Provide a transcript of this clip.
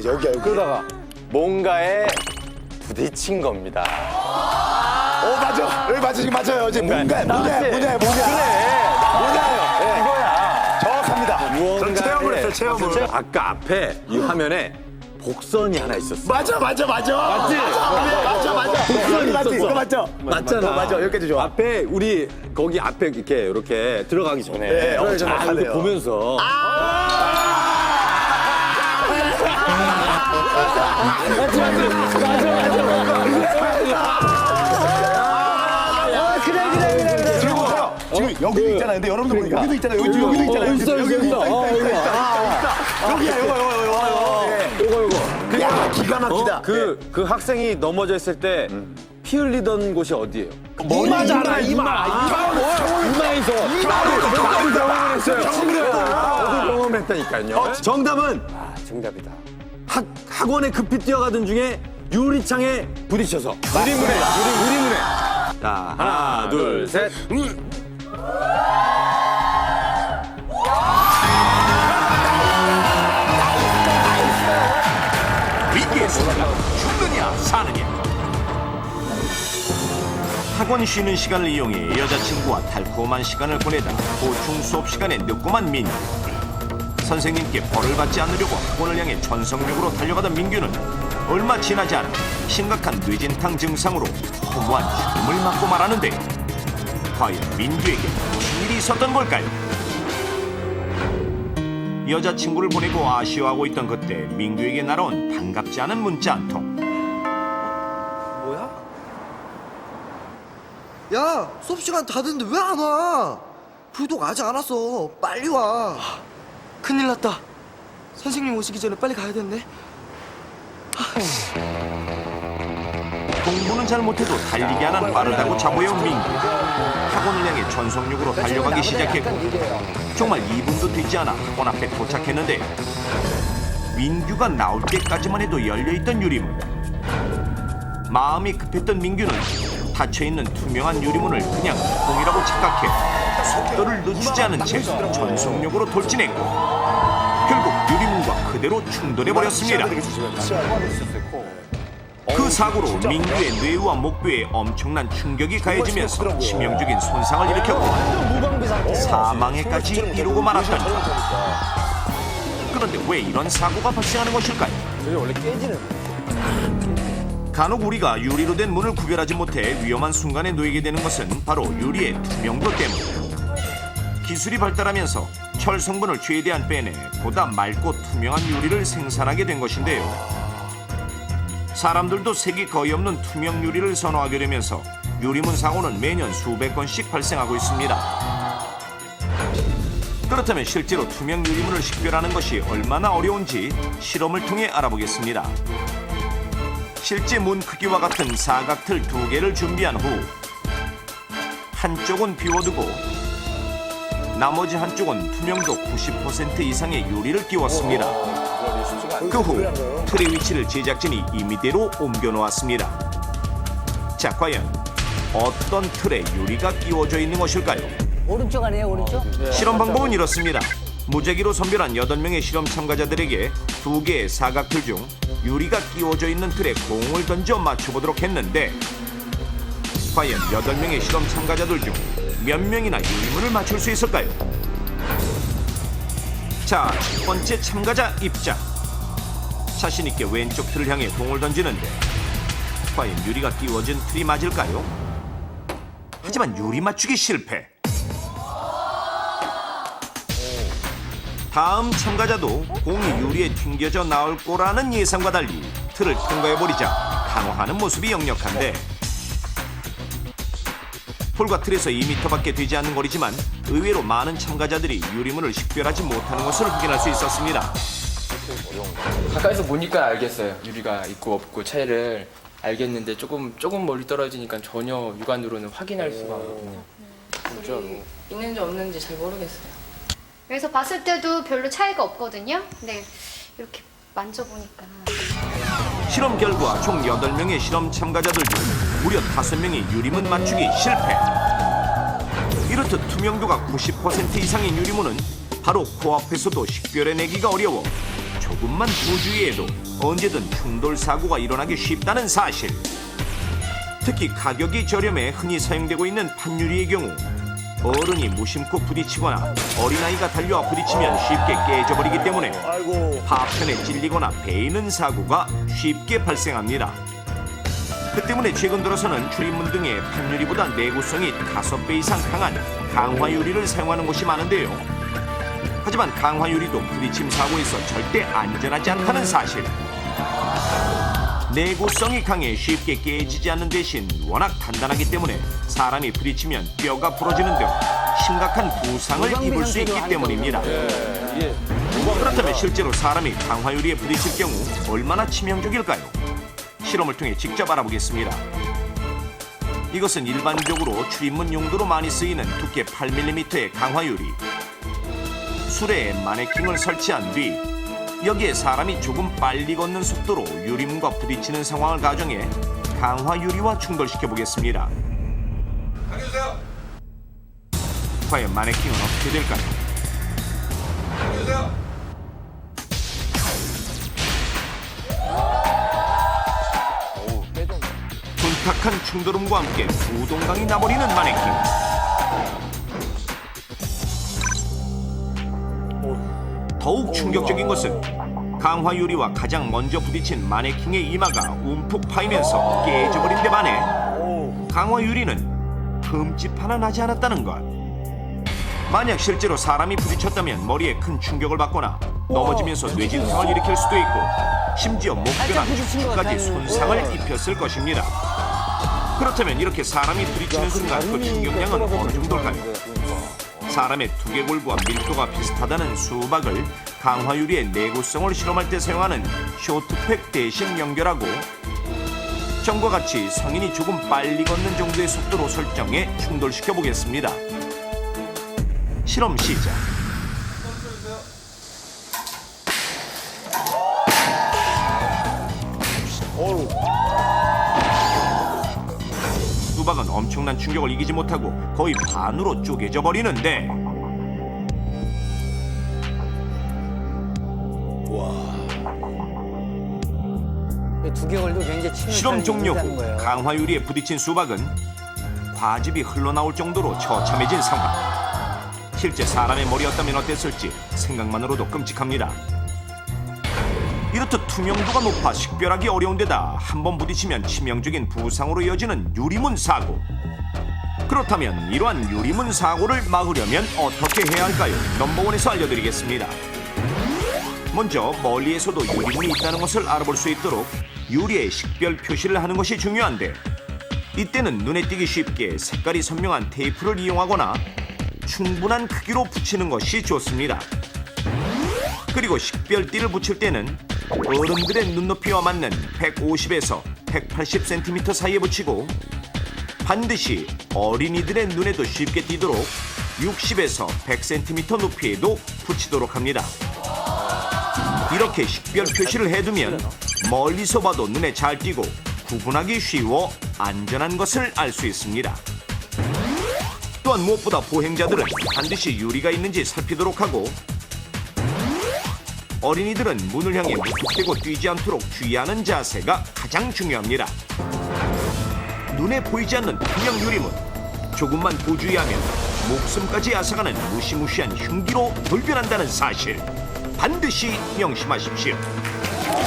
여기야. 그러다가 뭔가에 부딪힌 겁니다. 맞아. 여기 맞아. 지금 맞아요. 이제 뭐냐예요. 그래. 이거야. 정확합니다. 전 무언가를 체험을 했어요. 체험을. 아까 앞에 이 화면에 복선이 하나 있었어. 맞아. 맞지? 맞지? 복선이 맞지? 이거 맞죠? 맞잖아. 맞아. 여기까지 좋아. 앞에 우리 거기 앞에 이렇게 들어가기 전에 네, 이렇게 정확하네요. 보면서 지금 여기도 있잖아요. 근데 여러분들 보니까 여기도 있잖아요. 여기도 있잖아요. 여기도 있다. 여기야. 이거. 야, 기가 막히다. 그 학생이 넘어져 있을 때 피 흘리던 곳이 어디예요? 이마잖아. 이마에서 나도 경험을 했어요. 저도 경험했다니까요. 정답은 정답이다. 학원에 급히 뛰어가던 중에 유리창에 부딪혀서 유리문에. 자, 하나, 둘, 셋. 위기의 순간 죽느냐 사느냐. 학원 쉬는 시간을 이용해 여자친구와 달콤한 시간을 보내다 보충 수업 시간에 늦고만 민규. 선생님께 벌을 받지 않으려고 학원을 향해 전속력으로 달려가던 민규는 얼마 지나지 않아 심각한 뇌진탕 증상으로 허무한 죽음을 맞고 말하는데 과연 민규에게 무슨 일이 있었던 걸까요? 여자친구를 보내고 아쉬워하고 있던 그때 민규에게 날아온 반갑지 않은 문자 한 통. 야, 수업 시간 다 됐는데 왜 안 와? 불독 아직 안 왔어. 빨리 와. 큰일 났다. 선생님 오시기 전에 빨리 가야겠네. 공부는 잘 못해도 달리기 하나는 빠르다고 자부해온 민규. 학원을 향해 전속력으로 달려가기 시작했고 정말 2분도 되지 않아 학원 앞에 도착했는데 민규가 나올 때까지만 해도 열려있던 유리문. 마음이 급했던 민규는 닫혀있는 투명한 유리문을 그냥 콩이라고 착각해 속도를 늦추지 않은 채 전속력으로 돌진했고 결국 유리문과 그대로 충돌해버렸습니다. 그 사고로 민규의 뇌와 목뼈에 엄청난 충격이 가해지면서 치명적인 손상을 일으켰고 사망에까지 이르고 말았던 것. 그런데 왜 이런 사고가 발생하는 것일까요? 간혹 우리가 유리로 된 문을 구별하지 못해 위험한 순간에 놓이게 되는 것은 바로 유리의 투명도 때문. 기술이 발달하면서 철 성분을 최대한 빼내 보다 맑고 투명한 유리를 생산하게 된 것인데요. 사람들도 색이 거의 없는 투명 유리를 선호하게 되면서 유리문 사고는 매년 수백 건씩 발생하고 있습니다. 그렇다면 실제로 투명 유리문을 식별하는 것이 얼마나 어려운지 실험을 통해 알아보겠습니다. 실제 문 크기와 같은 사각틀 2개를 준비한 후 한쪽은 비워두고 나머지 한쪽은 투명도 90% 이상의 유리를 끼웠습니다. 그 후 틀의 위치를 제작진이 임의대로 옮겨 놓았습니다. 자, 과연 어떤 틀에 유리가 끼워져 있는 것일까요? 오른쪽 아니에요, 오른쪽? 실험 방법은 이렇습니다. 무작위로 선별한 8명의 실험 참가자들에게 2개의 사각틀 중 유리가 끼워져 있는 틀에 공을 던져 맞춰보도록 했는데 과연 8명의 실험 참가자들 중 몇 명이나 유리문을 맞출 수 있을까요? 자, 첫 번째 참가자 입장. 자신 있게 왼쪽 틀을 향해 공을 던지는데 과연 유리가 끼워진 틀이 맞을까요? 하지만 유리 맞추기 실패. 다음 참가자도 공이 유리에 튕겨져 나올 거라는 예상과 달리 틀을 통과해버리자 당황하는 모습이 역력한데 폴과 틀에서 2m밖에 되지 않는 거리지만 의외로 많은 참가자들이 유리문을 식별하지 못하는 것을 확인할 수 있었습니다. 가까이서 보니까 알겠어요. 유리가 있고 없고 차이를 알겠는데 조금 멀리 떨어지니까 전혀 육안으로는 확인할 수가 없거든요. 진짜로. 있는지 없는지 잘 모르겠어요. 그래서 봤을 때도 별로 차이가 없거든요. 근데 이렇게 만져보니까 실험 결과 총 8명의 실험 참가자들 중 무려 5명이 유리문 맞추기 실패. 이렇듯 투명도가 90% 이상인 유리문은 바로 코앞에서도 식별해내기가 어려워 조금만 부주의해도 언제든 충돌 사고가 일어나기 쉽다는 사실. 특히 가격이 저렴해 흔히 사용되고 있는 판유리의 경우 어른이 무심코 부딪히거나 어린아이가 달려와 부딪히면 쉽게 깨져버리기 때문에 파편에 찔리거나 베이는 사고가 쉽게 발생합니다. 그 때문에 최근 들어서는 출입문 등의 판유리보다 내구성이 5배 이상 강한 강화유리를 사용하는 곳이 많은데요. 하지만 강화유리도 부딪힘 사고에서 절대 안전하지 않다는 사실. 내구성이 강해 쉽게 깨지지 않는 대신 워낙 단단하기 때문에 사람이 부딪히면 뼈가 부러지는 등 심각한 부상을 입을 수 있기 때문입니다. 그렇다면 실제로 사람이 강화유리에 부딪힐 경우 얼마나 치명적일까요? 실험을 통해 직접 알아보겠습니다. 이것은 일반적으로 출입문 용도로 많이 쓰이는 두께 8mm의 강화유리. 수레에 마네킹을 설치한 뒤 여기에 사람이 조금 빨리 걷는 속도로 유리문과 부딪히는 상황을 가정해 강화유리와 충돌시켜 보겠습니다. 당겨주세요. 과연 마네킹은 어떻게 될까요? 당겨주세요. 둔탁한 충돌음과 함께 부동강이 나버리는 마네킹. 더욱 충격적인 것은 강화유리와 가장 먼저 부딪힌 마네킹의 이마가 움푹 파이면서 깨져버린 데 반해 강화유리는 흠집 하나 나지 않았다는 것. 만약 실제로 사람이 부딪혔다면 머리에 큰 충격을 받거나 넘어지면서 뇌진탕을 일으킬 수도 있고 심지어 목뼈나 척추까지 손상을 입혔을 것입니다. 그렇다면 이렇게 사람이 부딪히는 순간 그 충격량은 어느 정도일까요? 사람의 두개골과 밀도가 비슷하다는 수박을 강화유리의 내구성을 실험할 때 사용하는 쇼트팩 대신 연결하고 전과 같이 성인이 조금 빨리 걷는 정도의 속도로 설정해 충돌시켜 보겠습니다. 실험 시작. 수박은 엄청난 충격을 이기지 못하고 거의 반으로 쪼개져 버리는데 두개골도 굉장히 실험 종료 후 강화유리에 부딪힌 수박은 과즙이 흘러나올 정도로 처참해진 상황. 실제 사람의 머리였다면 어땠을지 생각만으로도 끔찍합니다. 이렇듯 투명도가 높아 식별하기 어려운 데다 한 번 부딪히면 치명적인 부상으로 이어지는 유리문 사고. 그렇다면 이러한 유리문 사고를 막으려면 어떻게 해야 할까요? 넘버원에서 알려드리겠습니다. 먼저 멀리에서도 유리문이 있다는 것을 알아볼 수 있도록 유리에 식별 표시를 하는 것이 중요한데 이때는 눈에 띄기 쉽게 색깔이 선명한 테이프를 이용하거나 충분한 크기로 붙이는 것이 좋습니다. 그리고 식별띠를 붙일 때는 어른들의 눈높이와 맞는 150에서 180cm 사이에 붙이고 반드시 어린이들의 눈에도 쉽게 띄도록 60에서 100cm 높이에도 붙이도록 합니다. 이렇게 식별 표시를 해두면 멀리서 봐도 눈에 잘 띄고 구분하기 쉬워 안전한 것을 알 수 있습니다. 또한 무엇보다 보행자들은 반드시 유리가 있는지 살피도록 하고 어린이들은 문을 향해 무턱대고 뛰지 않도록 주의하는 자세가 가장 중요합니다. 눈에 보이지 않는 투명 유리문, 조금만 부주의하면 목숨까지 앗아가는 무시무시한 흉기로 돌변한다는 사실 반드시 명심하십시오.